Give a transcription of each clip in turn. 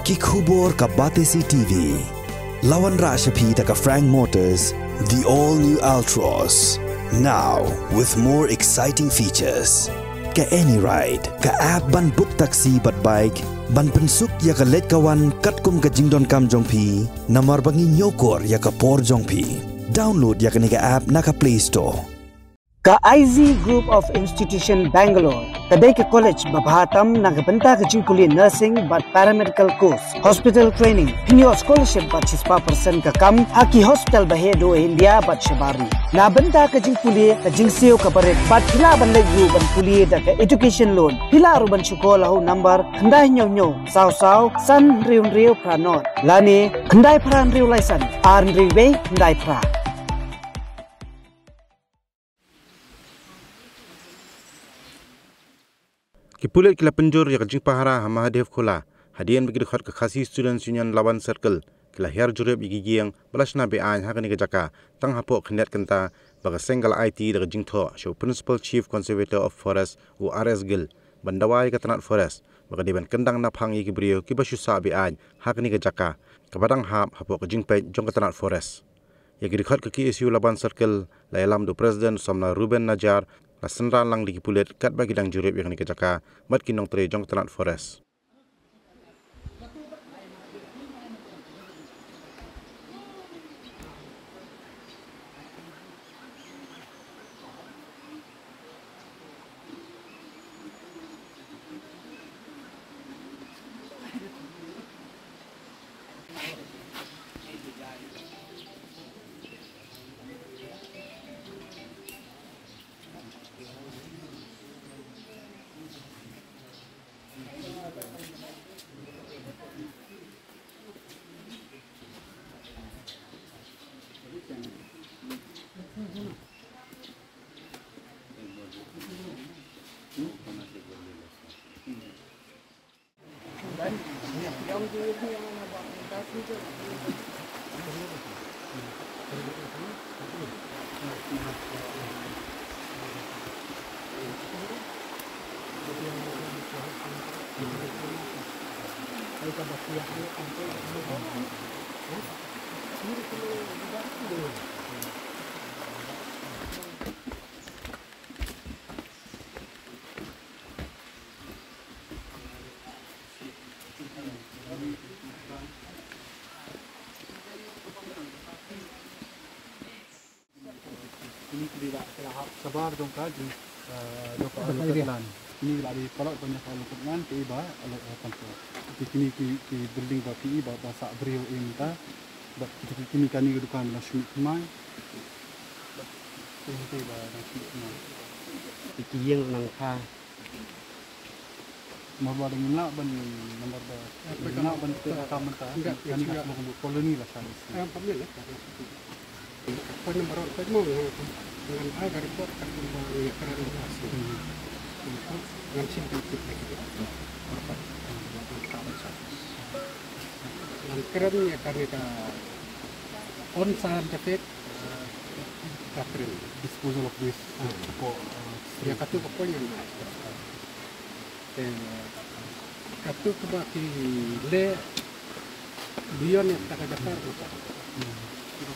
Kikubor ka Batesi TV. Lawan Rashapi taka Frank Motors, the all-new Altros. Now, with more exciting features. Ka any ride, ka app ban book taxi bat bike, ban pensuk ya ka let kawan katkum ka jingdon kam jongpi, namar bangi nyokor ya ka por jongpi. Download ya ka app na ka Play Store. Ka IZ Group of Institution Bangalore, kadai ke college babhatam nagabanta ka jingpuli nursing but paramedical course, hospital training, pinyo scholarship but 6% ka kam, haki hospital bahedo India but shabari. Nabanta ka jingpuli ka jingseo ka baret but hila ban layu ban puli da ka education loan. Hila ruban syukola ho number kandai nyo saw san riun pranot. Lani kandai pran riu laisan, arn riwe kandai pra. Kipulit kila penjur ya kajing pahara hama hadef khola hadian bagi dekat ke khasi students union lawan circle kila her jurep igi giang balasna be an hakani ke jaka tang hapo khnet kenta baga single IT de kajing tho show principal chief conservator of forest u RS Gil bandawai ke tanat forest baga diban kendang na phang igi brio ki basu sa be an hakani ke jaka kabadang hap hapo kajing pe jong ke tanat forest ya gi dekat ke KSU lawan circle la elam do president Somna Ruben Najar la senran lang di Kipulit kat bagi dang jurep yang ni ke jaka mat kinong tre jong tanat forest. Ini tidak sabar dong kaji dokter alukatlan ini lagi kalau banyak alukatlan tiba alukatan tu kini building baki bahasa brio inta kini kani dukan nasmi mai tiba nasmi mai Ikiyang nang ka nomor dengan nak ban nomor nak ban kamenta kani kat koloni lah kan pamil apa nomor pertama dengan agar report kan memang kerajaan dengan sintetik dan kerennya karena on scientific catering disposal of this ya katu pokoknya katu kebaki le beyond yang tak ada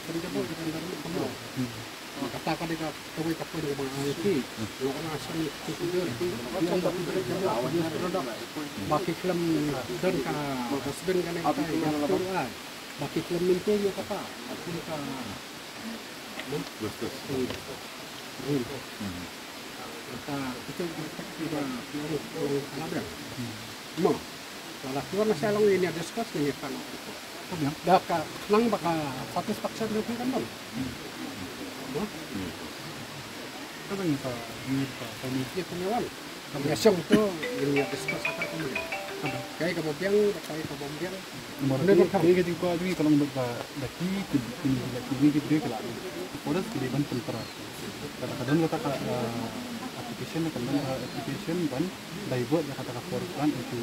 penjabut dengan dalam kamu katakan dia kawin kapal dengan IT orang asal itu dia yang produk baki film dan ka husband kan yang kita yang keluar baki film itu dia kata aku ka kita tidak ada no kalau tuan masalah ini ada discuss ni kan dah ka lang baka satisfaction ng kan bang kan ni pa komite penyawan komisyon itu yang discuss akar kemudian kaya kemudian nomor kami kita ko adui kalau ba daki ini di kala orang di ban tentara kadang-kadang kata application ban divert kata forest plan itu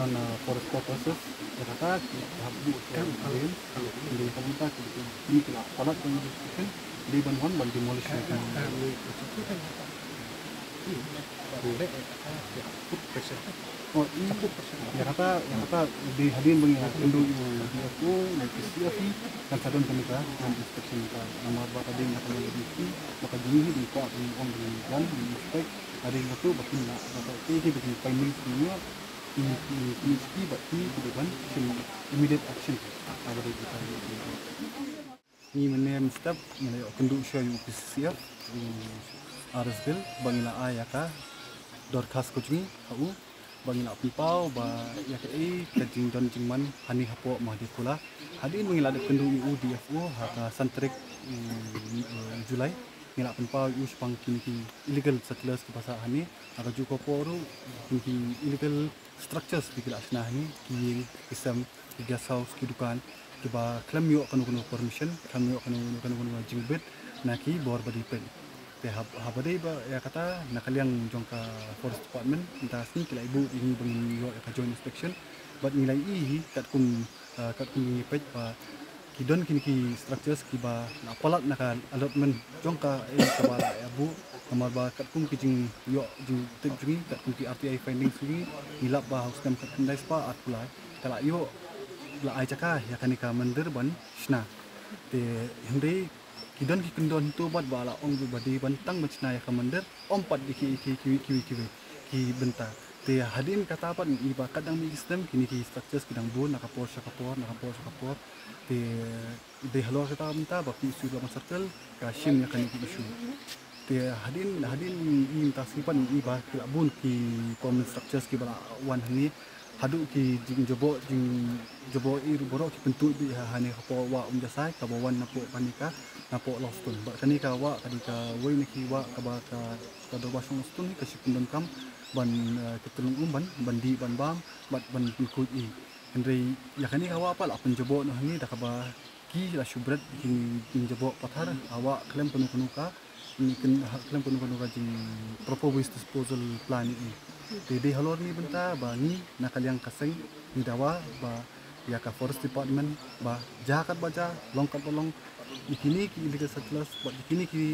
non forest purposes kata habu kan di komunitas ini kalau application di ban ban demolish kan boleh put pressure Oh, ya kata di hadirin bagi kendu di aku dan PCF kan sadon kami ka dan inspection ka nomor ba kadin na kami di maka jini di ko di on di dan di inspect ada yang tu bakin na kata ini bikin timing semua ini baki di depan immediate action ada di kita ini menem step mulai kendu show PCF arsbil bangila ayaka dorkas kucing kau bangila pipau ba yakai kajing don jingman hani hapo mahdi kula hadin mengilade kendu UDFO haka santrik Julai ngila pipau us pang kini illegal settlers ke pasal hani aga juga poru kini illegal structures bikila asna hani ki kisam guest house kidukan kiba claim yo kanu permission claim yo kanu jingbet naki bor badi pen habade ba ya kata nakaliang jongka forest department entah sini kila ibu ini bangin yo ka joint inspection but nilai kat kum pej ba kidon kini structures kiba na palat nakal allotment jongka kabala ya bu kamar ba kat kum kijing yo jing tek jing kat kum ki RTI findings sini hilap ba house kem kat ndai spa at pula kala yo la ai caka ya kanika mandir ban shna te hindai kidon ki kendon tu bat bala ong du badi bantang macna ya kamandir ompat di ki benta te hadin kata apa iba kadang mi system kini ki structures kidang bun nakapor te de halo kata minta baki isu dalam circle ka shim ya kani ki isu te hadin im tasipan iba kila bun ki common structures ki bala wan hani hadu ki jobo ir borok ki bentuk bi hani kapo wa jasai ka bawan napo panika napo lostun ba kanika wa kadika wei niki wa ka do basong lostun ka sikundon kam ban ketulung bandi ban bam ban ikut i andre ya kanika wa apa la penjobo no hani da ka ba ki la shubrat ki jobo pathar awa klem penu ka ni klem penu ka jing proposed disposal plan ni de halor ni benta ba ni nakaliang kaseng ni dawa ba ya ka forest department ba jakat baja longkat bolong ikini ki illegal settlers buat ikini ki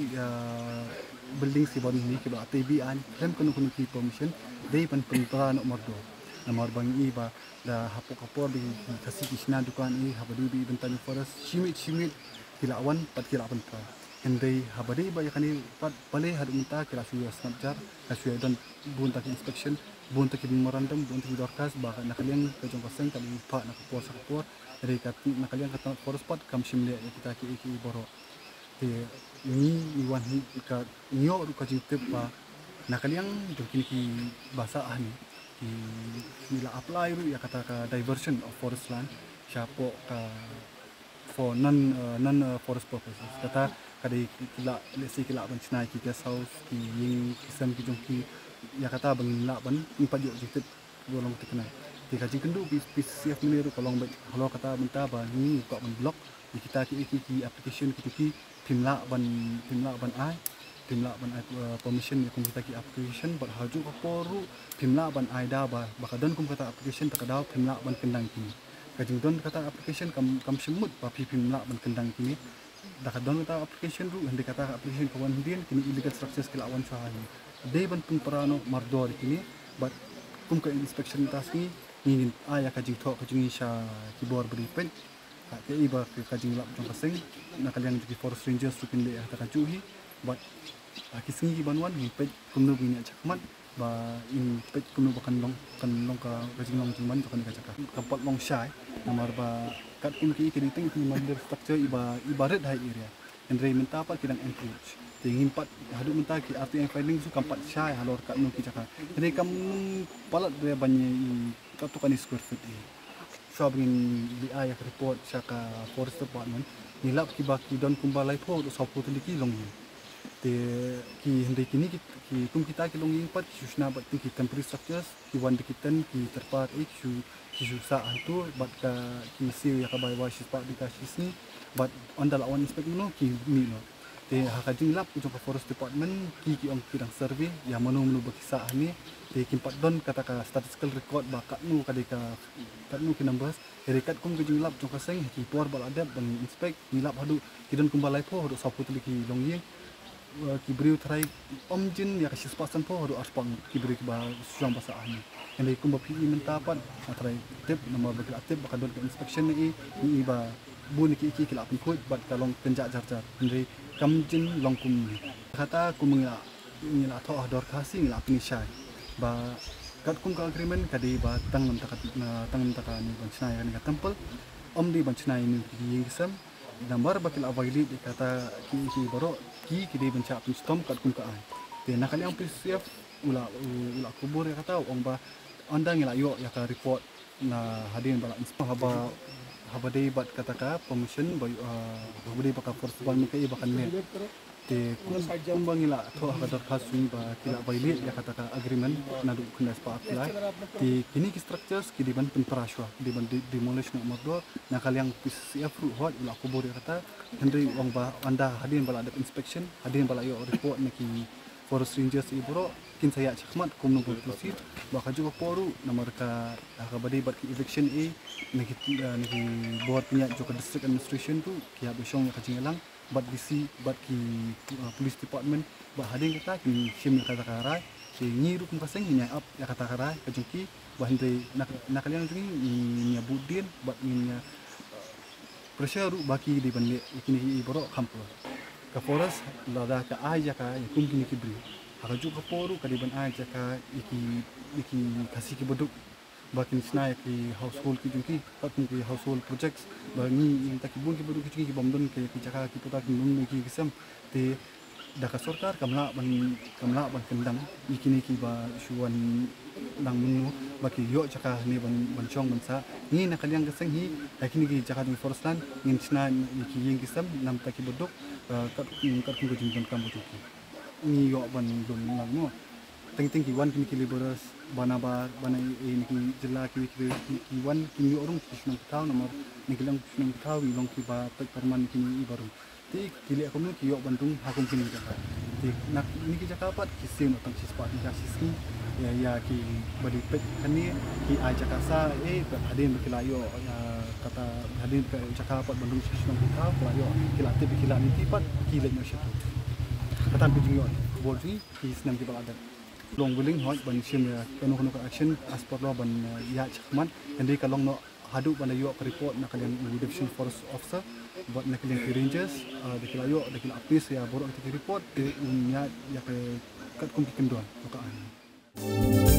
building si bon ni ki ba TB an rem kunu ki permission dei pan pentra nomor bang i ba da hapo kapor di kasih kisna dukan i habadi bi bentani forest shimit kilawan pat kilawan pa hendai habadi ba yakani pat pale hadu minta kila suya snapjar kasuya dan bun tak inspection bun tak memorandum bun tak dorkas ba nakaliang ka jong kaseng kali pa nakapor sakapor dari kat nakaliang kata forest pat kam shimle kita ki boro te ini iwan ka nyo ru ka jitep ba nakaliang jong ki bahasa ahni ki la apply ru ya kata ka diversion of forest land siapo ka for non forest purposes kata kadai kila lesi kila ban chnai ki guest house ki ying kisam ki jong ki ya kata bangin la ban impat yo jitep bolong tekna ti kaji kendu PCF meniru kolong baik halo kata minta ba ni kok ban blok kita ki application ki pimla ban ai permission ya kum kita ki application bar haju ko poru pimla ban ai da ba bakadon kum kata application takadaw pimla ban kendang kini kajing don kata application kam semut ba pimla ban kendang kini dakadon kata application ru hande kata application kawan hindin kini illegal structures kelawan sahani de ban pun parano mardor kini but kum ka inspection task ni ingin aya kajing thok kajing sha kibor beri pen ke iba ke kajing lap jong kaseng nakaliang di forest rangers tu pin le ta kajuhi but kisingi banwan ni pet kumno bini chakmat ba in pet kumno bakan long ka kajing long jingman kan ka chakka kapat long shai namar ba kat kum ki ting ki mandir structure ibarat hai area and ray menta pa kidang encourage tingin pat hadu menta ki RTI finding su kampat shai halor kat no ki chakka re kam palat re banye katu kan square feet sabrin di ayah report saka forest department nilap ki baki don kumbalai po do sapu tuliki longi te ki hende kini ki kum kita ki longi pat susna bat ki temporary structures ki wan dikitan ki terpar ki susa antu bat ka ki siu ya ka bai wa shi pat dikasih ni bat ondal awan inspect no ki ni no te hakajing lap ujung forest department ki ong kidang survey ya manu bakisa ni te kimpat don kata ka statistical record ba kat nu kadika kat nu ki numbers rekat kum kajing lap jong kaseng ki por bal adab ban inspect ni lap hadu kidon kumbalai po hadu sapu tuliki longi kibri try jin ya kasi spasan po haru aspang kibri ba syam basa ahni endai kum ba pi mentapan try tip nama bakal aktif bakal dot inspection ni ba bun ki kila pun koi bat kalong kenjak jar endai jin long kum kata kum ngila tho dor kasi ngila pini syai ba kat kum ka agreement kadi ba tang taka ni banchnai ni temple di banchnai ni ki gisam nambar bakil availi kata ki baro ki di bancak pun stom kat kum ka ai te nakal yang PCF ula kubur ya kata ong ba anda ngila yo ya ka report na hadin bala inspa haba dei bat kata ka permission ba dei baka force ban ke bakan ne te kum bangila tho ka dor khas ni ba kila baili ya kata ka agreement na du kena spa apply te kini ki structures ki di ban temperashwa di ban demolish na moddo nakal yang PCF ru hot ula kubur ya kata hendri ong ba anda hadin bala ada inspection hadin bala yo report na ki forest rangers ibro kin saya chakmat kum no proceed ba ka juga poru nomor ka badi bat ki eviction e nagi board punya juga district administration tu ki habisong ya kacing elang bat bisi bat ki police department ba hading kata ki sim ya kata karai ki nyiru kum kaseng nya up ya kata karai kajungki ba hindai nak kalian ni nya budin bat nya pressure baki di bande ikini ibro kampo ka forest lada ka aja ka kum kini kibri haka juga poru kadiban aja ka iki kasih ki beduk bakin snai ki household ki jungki patni ki household projects bani yang takibun ki beduk ki bomdon ki jaka ki putar ki nun ki gisam te daka sarkar kamla ban kendang ikini ki ba suan nang munu baki yo jaka ni ban chong bansa ni nakaliang geseng hi ikini ki jaka di forest land ngin snai ki yang gisam nam taki beduk kat ku jingkan kamu tu ni yo ban dum nang mo ting ki wan ki liberas bana ini ki jela ki wan ki orang kisnang tahu nomor ni kilang kisnang tahu long ki ba perman ki baru ti kili aku ki yo bantung hakum kini jaka ti nak ni ki jaka pat kisim tang sispa ni kasisi ya ki badi pet kani ki aja kasa hadin berkilayo kata hadin ke jaka pat bandung kisnang tahu kelayo kilati berkilani tipat kilek no syatu kata bijingon bolji ki senam ki balada long willing hot ban sim ya kono action as per law ban ya chakman ende kalong no hadu ban yo report na kalian division forest officer buat na kalian rangers dekilayo dekil apis ya borok report ya ke kat kum ki kendon bukaan